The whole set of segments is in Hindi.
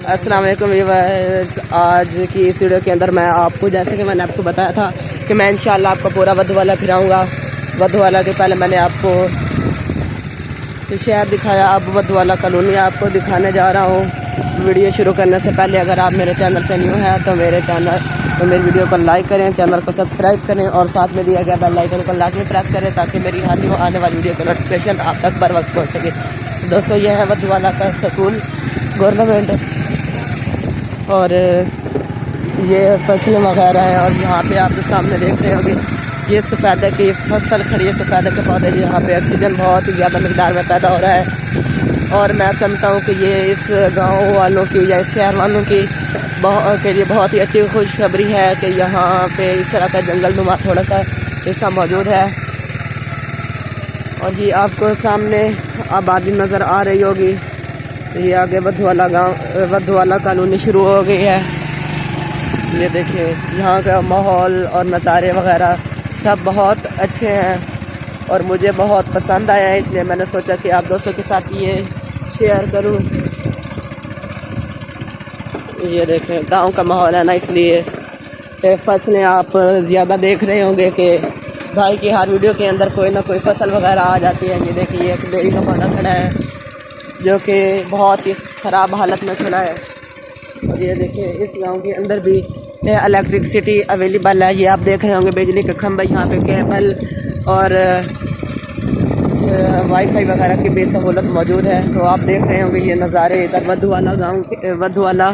अस्सलाम वालेकुम व्यूअर्स। आज की इस वीडियो के अंदर मैं आपको, जैसे कि मैंने आपको बताया था कि मैं इंशाल्लाह आपको पूरा वधवाला फिराऊंगा। वधवाला के पहले मैंने आपको शहर दिखाया, अब वधवाला कॉलोनी आपको दिखाने जा रहा हूँ। वीडियो शुरू करने से पहले अगर आप मेरे चैनल पर न्यू हैं तो मेरी वीडियो को लाइक करें, चैनल को सब्सक्राइब करें और साथ में दिया गया बेल आइकन को लाजमी प्रेस करें ताकि मेरी हर आने वाली वीडियो का नोटिफिकेशन आप तक बर वक्त पहुँच सके। दोस्तों, ये है वधवाला का स्कूल गवर्नमेंट, और ये फसलें वगैरह हैं। और यहाँ पे आप सामने देख रहे होंगे ये सफ़ेदे की फसल खड़ी है, सफ़ेदे के पौधे। यहाँ पे ऑक्सीजन बहुत ही ज़्यादा मकदार में पैदा हो रहा है और मैं समझता हूँ कि ये इस गाँव वालों की या इस शहर वालों की के लिए बहुत ही अच्छी खुशखबरी है कि यहाँ पे इस तरह का जंगल नुमा थोड़ा सा हिस्सा मौजूद है। और ये आपको सामने आबादी नज़र आ रही होगी। ये आगे वधवाला कॉलोनी शुरू हो गई है। ये देखिए यहाँ का माहौल और नज़ारे वगैरह सब बहुत अच्छे हैं और मुझे बहुत पसंद आया है, इसलिए मैंने सोचा कि आप दोस्तों के साथ ये शेयर करूं। ये देखें गांव का माहौल है ना, इसलिए फसलें आप ज़्यादा देख रहे होंगे कि भाई की हर वीडियो के अंदर कोई ना कोई फसल वगैरह आ जाती है। ये देखिए एक बेरी का पौधा खड़ा है जो कि बहुत ही ख़राब हालत में खड़ा है। और ये देखिए इस गांव के अंदर भी इलेक्ट्रिसिटी अवेलेबल है। ये आप देख रहे होंगे बिजली के खंभे, यहाँ पे केबल और वाईफाई वगैरह की भी सहूलत मौजूद है। तो आप देख रहे होंगे ये नज़ारे इधर वधवाला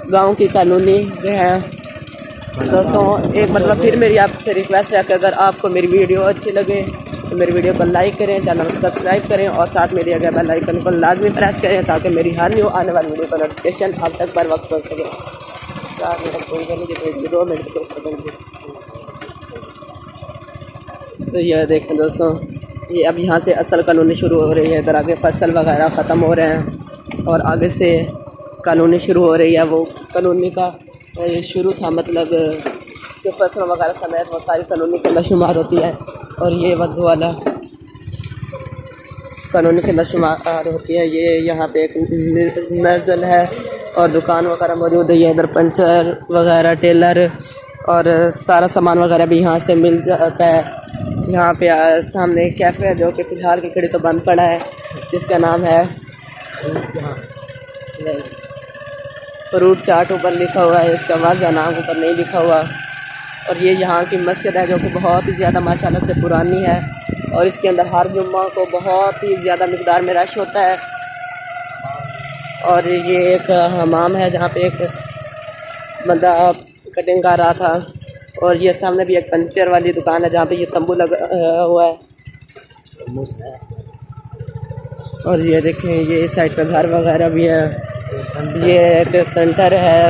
गांव की कॉलोनी जो है। दोस्तों, एक मतलब फिर मेरी आपसे रिक्वेस्ट है कि अगर आपको मेरी वीडियो अच्छी लगे तो मेरी वीडियो को लाइक करें, चैनल को सब्सक्राइब करें और साथ में दिया गया बेल आइकन को लाजमी प्रेस करें ताकि मेरी हर न्यू आने वाली वीडियो का नोटिफिकेशन आप तक बर वक्त पहुँच सके। 4 मिनट कोई नहीं, 2 मिनट के सेकंड। तो ये देखें दोस्तों, ये अब यहाँ से असल कॉलोनी शुरू हो रही है। इधर आगे फसल वगैरह ख़त्म हो रहे हैं और आगे से कॉलोनी शुरू हो रही है। वो कॉलोनी का शुरू था, मतलब जो फसलों वगैरह समेत वो सारी कॉलोनी के अंदर शुमार होती है। और ये वधवाला कॉलोनी के अंदर शुमार होती है। ये यहाँ पे एक नज़ल है और दुकान वगैरह मौजूद है। ये इधर पंचर वगैरह, टेलर और सारा सामान वगैरह भी यहाँ से मिल जाता है। यहाँ पे सामने एक कैफ़े है जो कि फ़िलहाल की घड़ी तो बंद पड़ा है, जिसका नाम है फ्रूट चाट ऊपर लिखा हुआ है, इसका वाज़ह नाम ऊपर नहीं लिखा हुआ। और ये यहाँ की मस्जिद है जो कि बहुत ही ज़्यादा माशाल्लाह से पुरानी है और इसके अंदर हर जुम्मा को बहुत ही ज़्यादा मिक़दार में रश होता है। और ये एक हमाम है जहाँ पे एक बंदा कटिंग कर रहा था। और ये सामने भी एक पंचर वाली दुकान है जहाँ पे ये तंबू लगा हुआ है। और ये देखें ये इस साइड पे घर वगैरह भी है। ये एक सेंटर है,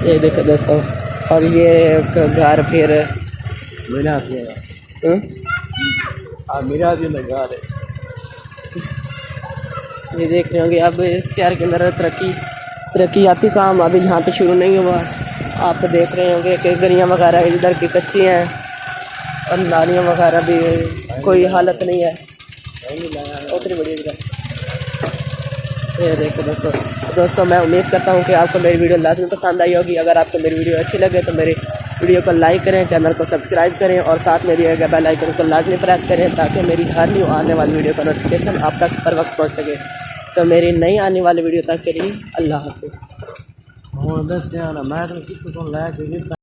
ये देखो दोस्तों। और ये एक घर फिर मेरा घर है। ये देख रहे होंगे अब इस शहर के अंदर तरक्याती काम अभी यहाँ पे शुरू नहीं हुआ। आप देख रहे होंगे कि गलियाँ वगैरह इधर की कच्ची हैं और नालियाँ वगैरह भी कोई हालत नहीं है उतनी बड़ी इधर। ये देखो दोस्तों, मैं उम्मीद करता हूँ कि आपको मेरी वीडियो लाजमी पसंद आई होगी। अगर आपको मेरी वीडियो अच्छी लगे तो मेरी वीडियो को लाइक करें, चैनल को सब्सक्राइब करें और साथ में दिए गए बेल आइकन को लाजमी प्रेस करें ताकि मेरी हर न्यू आने वाली वीडियो का नोटिफिकेशन आप तक हर वक्त पहुँच सके। तो मेरी नई आने वाली वीडियो तक के लिए अल्लाह हाफ़िज़।